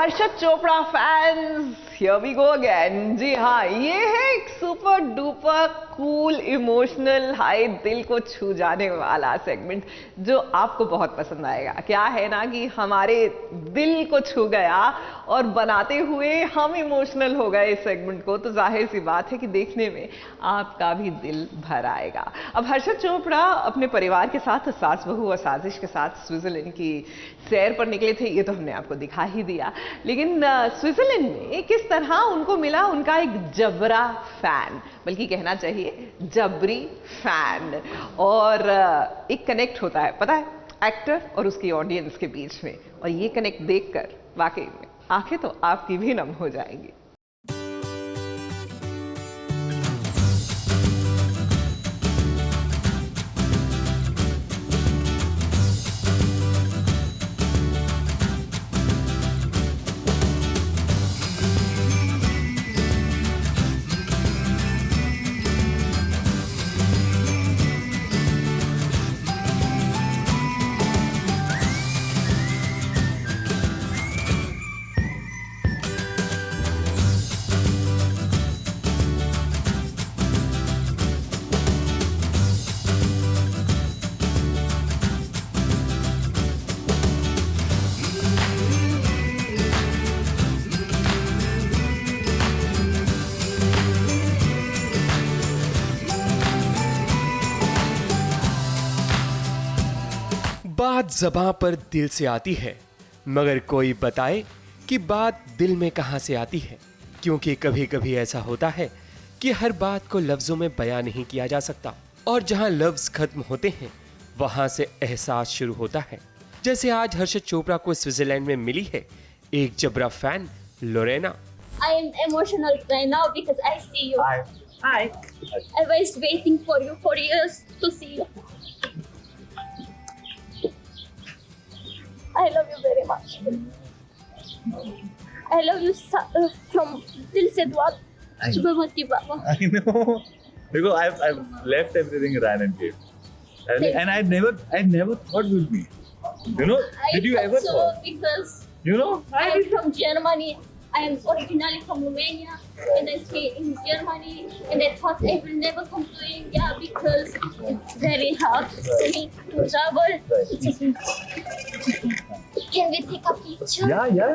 Harshad Chopra fans, here we go again. जी हाँ, ये है एक super duper cool emotional high दिल को छू जाने वाला सेगमेंट जो आपको बहुत पसंद आएगा। क्या है ना कि हमारे दिल को छू गया और बनाते हुए हम इमोशनल हो गए इस सेगमेंट को, तो जाहिर सी बात है कि देखने में आपका भी दिल भर आएगा। अब हर्षद चोपड़ा अपने परिवार के साथ, सास बहू और साजिश के साथ स्विट्जरलैंड की सैर पर निकले थे, ये तो हमने आपको दिखा ही दिया। लेकिन स्विट्जरलैंड में किस तरह उनको मिला उनका एक जबरा फैन, बल्कि कहना चाहिए जबरी फैन, और एक कनेक्ट होता है, पता है, एक्टर और उसकी ऑडियंस के बीच में, और ये कनेक्ट देखकर वाकई में आंखें तो आपकी भी नम हो जाएंगी। बात ज़बां पर दिल से आती है, मगर कोई बताए कि बात दिल में कहां से आती है। क्योंकि कभी कभी ऐसा होता है कि हर बात को लफ्ज़ों में बयां नहीं किया जा सकता, और जहां लफ्ज़ खत्म होते हैं वहां से एहसास शुरू होता है। जैसे आज हर्षद चोपड़ा को स्विट्जरलैंड में मिली है एक जबरा fan, Lorena. I am emotional right now because I see you. Hi. I was waiting for you for years to see you. I love you very much. I love you from Dil Se Dua Shubhamati Baba. I know. Because I've left everything, ran and came. And I never thought with me. You know, did you ever so thought? because You know? I am from Germany. I am originally from Romania and I stay in Germany, and I thought I will never come to India because it's very hard for me to travel. Can we take a picture? Yeah.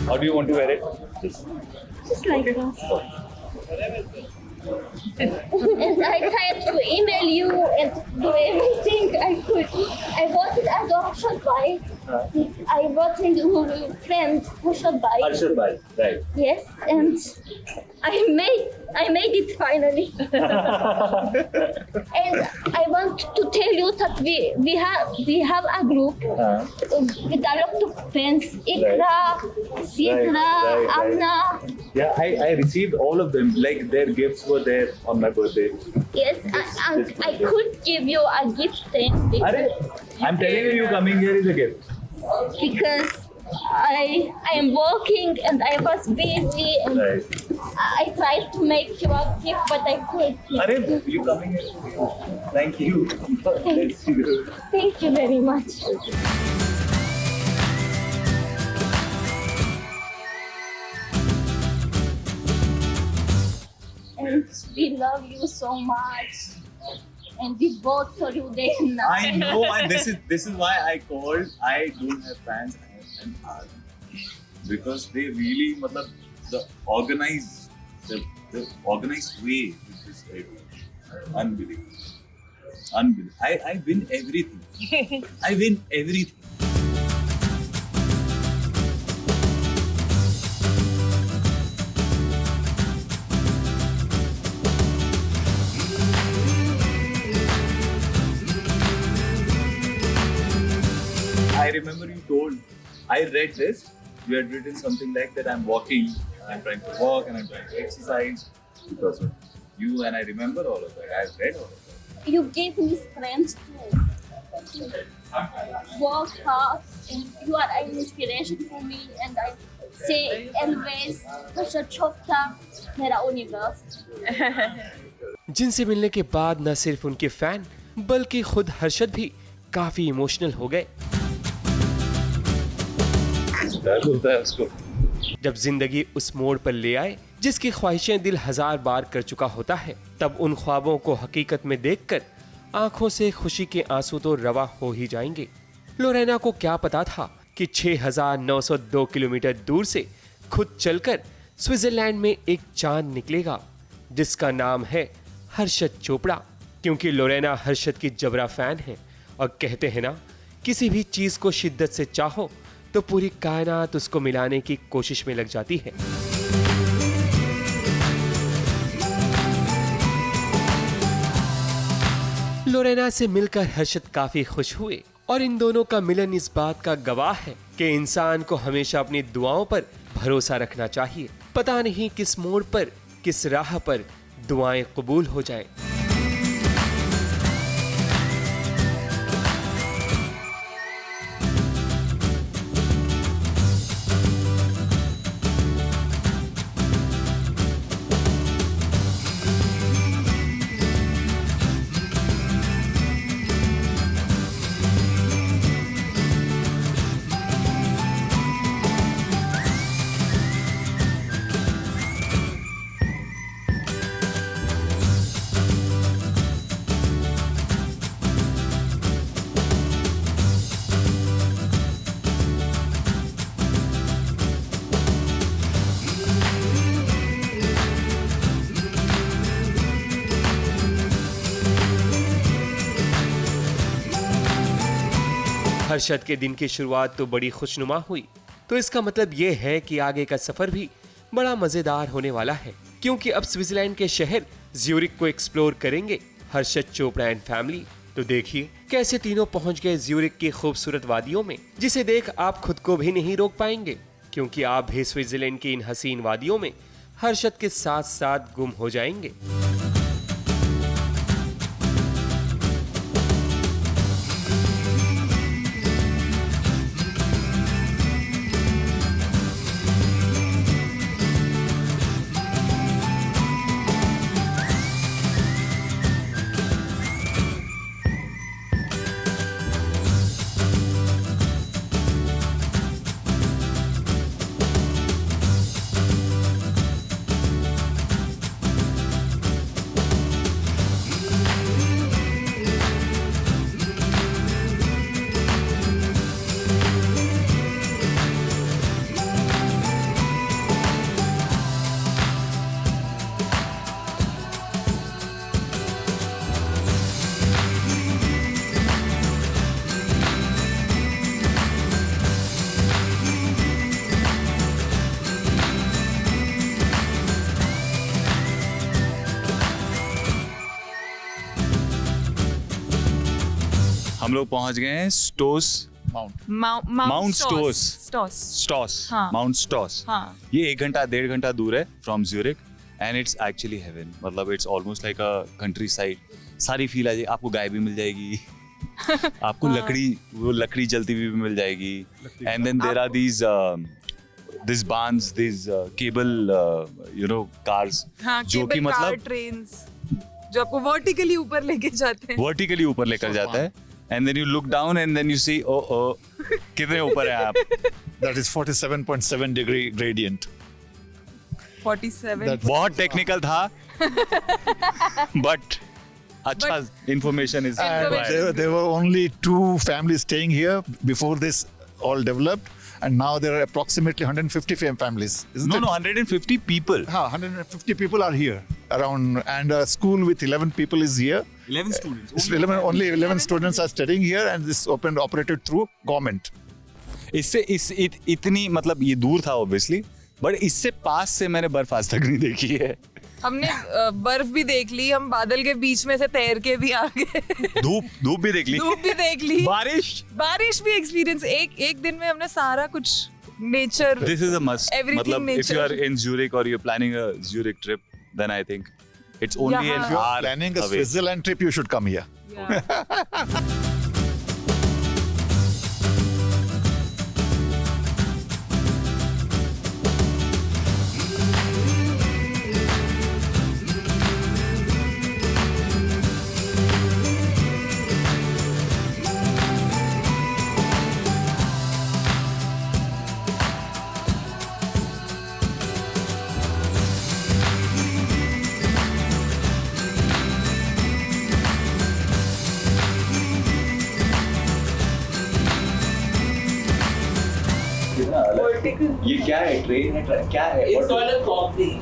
How do you want to wear it? Just like that. And I tried to email you and do everything I could. I wanted a dog shot by. I wanted a friend who shot by. Arshad bhai, right. Yes, and I made it finally. And I want to tell you that we have a group with a lot of friends. Ikra, Sidra, Right. Amna. Yeah, I received all of them. Like their gifts were there on my birthday. Yes, and I could give you a gift then Arey, I'm telling you, coming here is a gift. because I am working and I was busy and Right. I tried to make you a gift but I couldn't. Arey, you coming here? Thank you. Bless you. Thank you very much. And we love you so much. And we vote for you day and night. I know, and this is why I called. I don't have fans, I have an army. Because they really, matlab, the organized way which is unbelievable. I win everything. I win everything. I remember you told, I read this, you had written something like that, I'm walking, I'm trying to walk and I'm trying to exercise because of you, and I remember all of that. I've read all of that. You gave me strength to work hard, and you are an inspiration for me. And I say always, Harshad Chopra, मेरा universe. जिनसे मिलने के बाद न सिर्फ उनके fan बल्कि खुद हर्षद भी काफी इमोशनल हो गए। डर होता है उसको। जब जिंदगी उस मोड़ पर ले आए जिसकी ख्वाहिशें दिल 1000 बार कर चुका होता है, तब उन ख्वाबों को हकीकत में देखकर आंखों से खुशी के आंसू तो रवा हो ही जाएंगे। लोरेना को क्या पता था कि 6902 किलोमीटर दूर से खुद चलकर स्विट्जरलैंड में एक चांद निकलेगा जिसका नाम है हर्षद चोपड़ा। क्योंकि लोरेना हर्षद की जबरा फैन है और कहते हैं ना, किसी भी चीज को शिद्दत से चाहो तो पूरी कायनात उसको मिलाने की कोशिश में लग जाती है। लोरेना से मिलकर हर्षद काफी खुश हुए और इन दोनों का मिलन इस बात का गवाह है कि इंसान को हमेशा अपनी दुआओं पर भरोसा रखना चाहिए। पता नहीं किस मोड़ पर, किस राह पर दुआएं कबूल हो जाएं। हर्षद के दिन की शुरुआत तो बड़ी खुशनुमा हुई, तो इसका मतलब यह है कि आगे का सफर भी बड़ा मजेदार होने वाला है। क्योंकि अब स्विट्जरलैंड के शहर ज्यूरिक को एक्सप्लोर करेंगे हर्षद चोपड़ा एंड फैमिली। तो देखिए कैसे तीनों पहुंच गए ज्यूरिक की खूबसूरत वादियों में, जिसे देख आप खुद को भी नहीं रोक पाएंगे, क्योंकि आप भी स्विट्जरलैंड की इन हसीन वादियों में हर्षद के साथ साथ गुम हो जाएंगे। हम लोग पहुंच गए हैं स्टोस माउंट स्टोस हाँ. Mount Stoos. हाँ. ये 1 घंटा 1.5 घंटा दूर है from Zurich and it's actually heaven. मतलब it's almost like a countryside. सारी फील आ जाएगी आपको, गाय भी मिल जाएगी आपको, लकड़ी जलती हुई भी मिल जाएगी। And then there are these barns, these cable cars, जो कि मतलब ट्रेन्स जो आपको वर्टिकली ऊपर लेके जाते हैं, वर्टिकली ऊपर लेकर जाता है। And then you look down and then you see कितने ऊपर है आप। That is 47.7 degree gradient. 47 बहुत टेक्निकल था बट अच्छा information is There were only 2 families staying here before this all developed, and now there are approximately 150 families. Isn't it? 150 people. 150 people are here around, and a school with 11 people is here. 11 students. It's 11 students are studying here, and this operated through government. इससे इतनी मतलब ये दूर था obviously, but इससे पास से मैंने बर्फ आज तक नहीं देखी है। हमने बर्फ भी देख ली, हम बादल के बीच में से तैर के भी आ गए, धूप भी देख ली, बारिश भी एक्सपीरियंस। एक दिन में हमने सारा कुछ nature, this is a must. Everything मतलब if you nature. Are in Zurich और you are planning a Zurich trip, then I think It's only an Yeah. hour Planning a away. Switzerland trip, you should come here. ये क्या है? Train है? क्या है? It's called a coffee.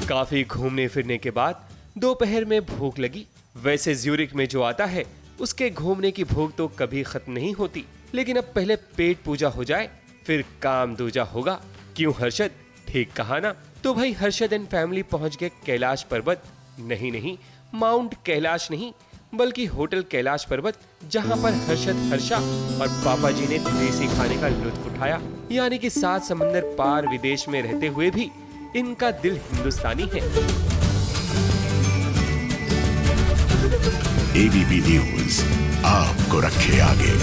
काफी घूमने फिरने के बाद दोपहर में भूख लगी। वैसे ज्यूरिक में जो आता है उसके घूमने की भूख तो कभी खत्म नहीं होती, लेकिन अब पहले पेट पूजा हो जाए फिर काम दूजा होगा। क्यों हर्षद, ठीक कहा ना? तो भाई हर्षद एंड फैमिली पहुंच गए कैलाश पर्वत। नहीं, माउंट कैलाश नहीं बल्कि होटल कैलाश पर्वत, जहां पर हर्षद, हर्षा और पापा जी ने देसी खाने का लुत्फ उठाया। यानी कि 7 समंदर पार विदेश में रहते हुए भी इनका दिल हिंदुस्तानी है। एबीपी न्यूज आपको रखे आगे।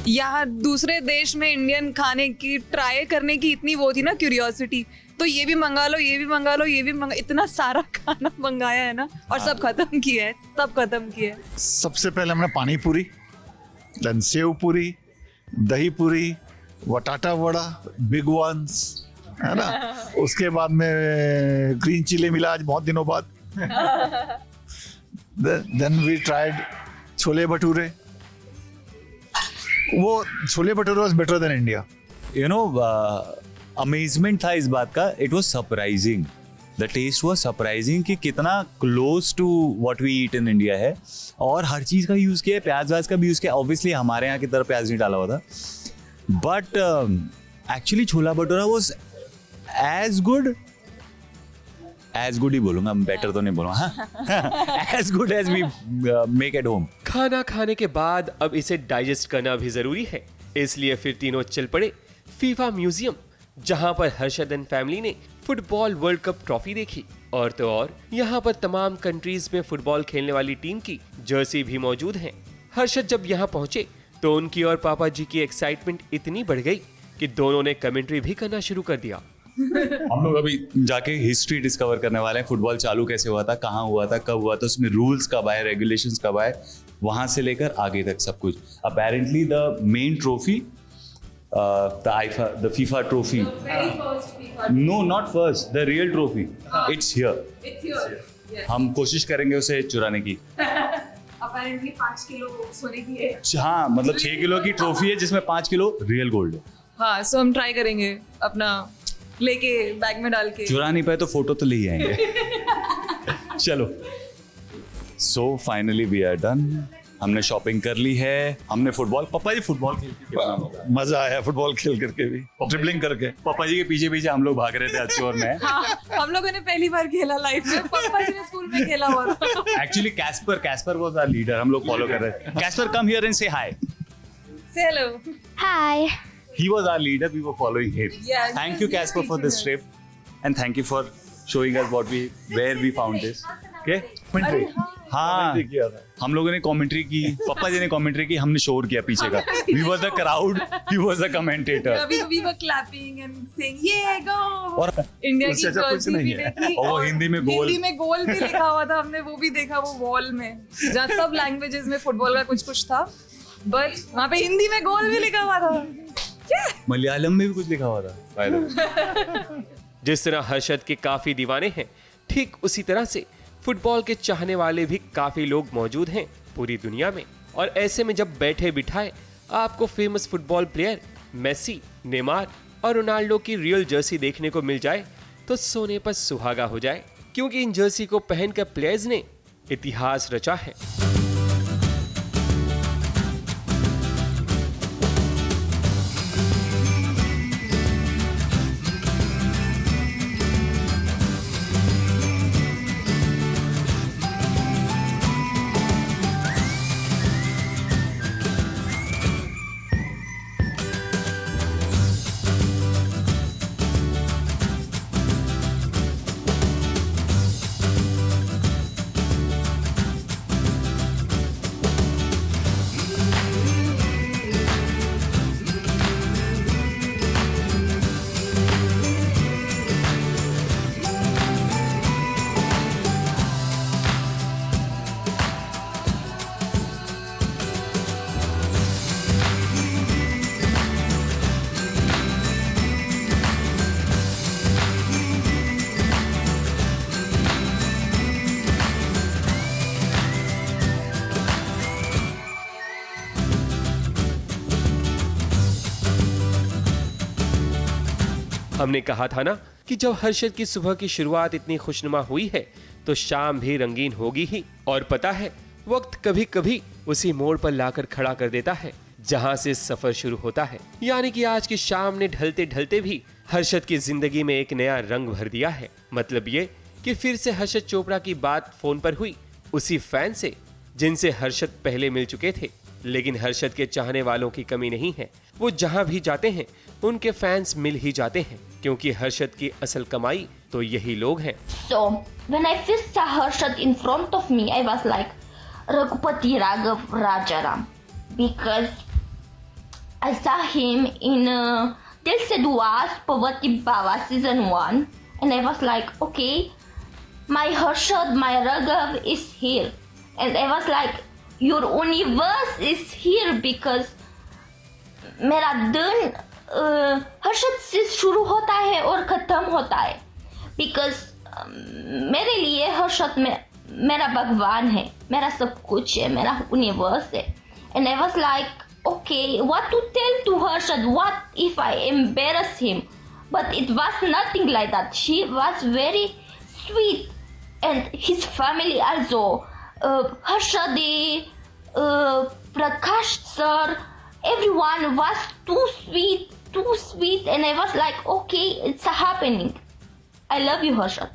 यहाँ दूसरे देश में इंडियन खाने की ट्राई करने की इतनी वो थी ना, क्यूरियोसिटी, तो ये भी मंगा लो, ये भी मंगा लो, ये भी मंगा, इतना सारा खाना मंगाया है ना, और सब खत्म किया है, सब खत्म किया है। सबसे पहले हमने पानी पूरी, देन सेव पूरी, दही पूरी, वटाटा वड़ा, बिग वंस, है ना। उसके बाद में ग्रीन चिली मिला आज बहुत दिनों बाद। Then we tried chole bhature. वो chole bhature was better than India. You know, amazement था इस बात का। It was surprising, the taste was surprising कि कितना close to what we eat in India है। और हर चीज़ का यूज़ किया है, प्याज व्याज का भी यूज़ किया। ऑब्वियसली हमारे यहाँ की तरह प्याज नहीं डाला हुआ था, but actually chola bhatura was as good ही बोलूंगा, बेटर तो नहीं बोलूंगा, as good as we make at home. खाना खाने के बाद अब इसे डाइजेस्ट करना भी जरूरी है, इसलिए फिर तीनों चल पड़े फीफा म्यूजियम, जहां पर हर्षद एंड फैमिली ने फुटबॉल वर्ल्ड कप ट्रॉफी देखी। और तो और यहाँ पर तमाम कंट्रीज में फुटबॉल खेलने वाली टीम की जर्सी भी मौजूद हैं। हर्षद जब यहाँ पहुंचे तो उनकी और पापा जी की एक्साइटमेंट इतनी बढ़ गई कि दोनों ने कमेंट्री भी करना शुरू कर दिया। हम लोग अभी जाके हिस्ट्री डिस्कवर करने वाले हैं। फुटबॉल चालू कैसे हुआ था, कहाँ हुआ था, कब हुआ था, उसमें रूल्स कब आए, रेगुलेशंस कब आए, वहां से लेकर आगे तक सब कुछ। Apparently the main trophy, the FIFA trophy, no not first, the real trophy, it's here. हम कोशिश करेंगे उसे चुराने की। अपेरेंटली 5 किलो सोने की है। हाँ, मतलब 6 किलो की ट्रॉफी है जिसमें 5 किलो रियल गोल्ड है। हाँ, सो हम ट्राई करेंगे अपना लेके बैग में डाल के। चुरा नहीं पाए तो फोटो तो ले ही आएंगे। चलो, so finally we are done. हमने शॉपिंग कर ली है, हमने फुटबॉल, पापा जी फुटबॉल खेल के कितना मजा मजा आया फुटबॉल खेल करके भी, ड्रिबलिंग करके। पापा जी के पीछे पीछे हम लोग भाग रहे थे अच्छी और मैं। हाँ, हम लोगों ने पहली बार खेला लाइफ में, पापा जी ने स्कूल में खेला हुआ था। Actually Casper was our leader, हम लोग फॉलो कर रहे थे। कैस्पर कम हियर एंड से हाय। Say hello. Hi. He was our leader, we were following him. Yes. Thank you Casper for this trip and thank you for showing us where we found this. Okay? Commentary हाँ, किया था। हम लोगों ने commentary की, पापा जी ने commentary की, हमने शोर किया पीछे का। We were the crowd, he was the commentator. We were clapping and saying yeah go. और इंडिया की उससे अच्छा कुछ jersey नहीं भी है। देखी और वो हिंदी में गोल। हिंदी में गोल भी लिखा हुआ था, हमने वो भी देखा, वो वॉल में जहाँ सब लैंग्वेजेस में फुटबॉल का कुछ था, बट वहाँ पे हिंदी में गोल भी लिखा हुआ था। मलयालम में भी कुछ लिखा हुआ था। जिस तरह हर्षद के काफी दीवाने हैं, ठीक उसी तरह से फुटबॉल के चाहने वाले भी काफी लोग मौजूद हैं पूरी दुनिया में। और ऐसे में जब बैठे बिठाए आपको famous football player Messi, Neymar और रोनाल्डो की रियल जर्सी देखने को मिल जाए तो सोने पर सुहागा हो जाए, क्योंकि इन जर्सी को पहनकर प्लेयर्स ने इतिहास रचा है। हमने कहा था ना कि जब हर्षद की सुबह की शुरुआत इतनी खुशनुमा हुई है तो शाम भी रंगीन होगी ही। और पता है, वक्त कभी कभी उसी मोड़ पर लाकर खड़ा कर देता है जहां से सफर शुरू होता है। यानी कि आज की शाम ने ढलते ढलते भी हर्षद की जिंदगी में एक नया रंग भर दिया है। मतलब ये कि फिर से हर्षद चोपड़ा की बात फोन पर हुई उसी फैन से जिनसे हर्षद पहले मिल चुके थे। लेकिन हर्षद के चाहने वालों की कमी नहीं है, वो जहां भी जाते हैं उनके फैंस मिल ही जाते हैं, क्योंकि हर्षद की असल कमाई तो यही लोग हैं। So when I first saw Harshad in front of me, I was like Raghupati Raghav Rajaram, because I saw him in Dil Se Dua's Pavati Baba season 1, and I was like, okay, my Harshad, my Raghav is here, and I was like, your universe is here, because मेरा दिन हर्षद से शुरू होता है और खत्म होता है, बिकॉज मेरे लिए हर्षद में मेरा भगवान है, मेरा सब कुछ है, मेरा यूनिवर्स है। And I was like okay, what to tell to Harshad, what if I embarrass him, but it was nothing like that. She was very sweet and his family also, Harshadi, Prakash sir, everyone was too sweet, and I was like, okay, it's happening. I love you, Harshad.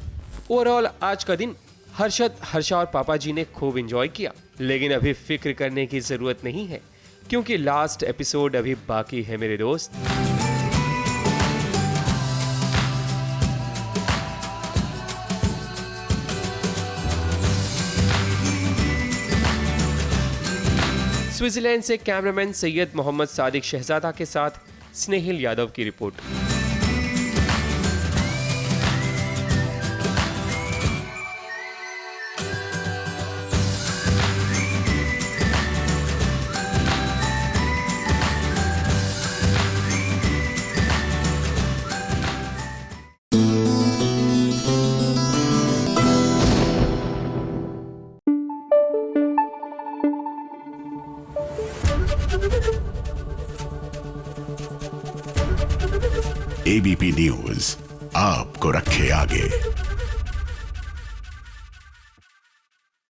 Overall आज का दिन हर्षद, हर्षा और पापा जी ने खूब enjoy किया। लेकिन अभी फिक्र करने की जरूरत नहीं है, क्योंकि लास्ट एपिसोड अभी बाकी है मेरे दोस्त। स्विट्जरलैंड से कैमरामैन सैयद मोहम्मद सादिक शहजादा के साथ स्नेहिल यादव की रिपोर्ट। एबीपी न्यूज आपको रखे आगे।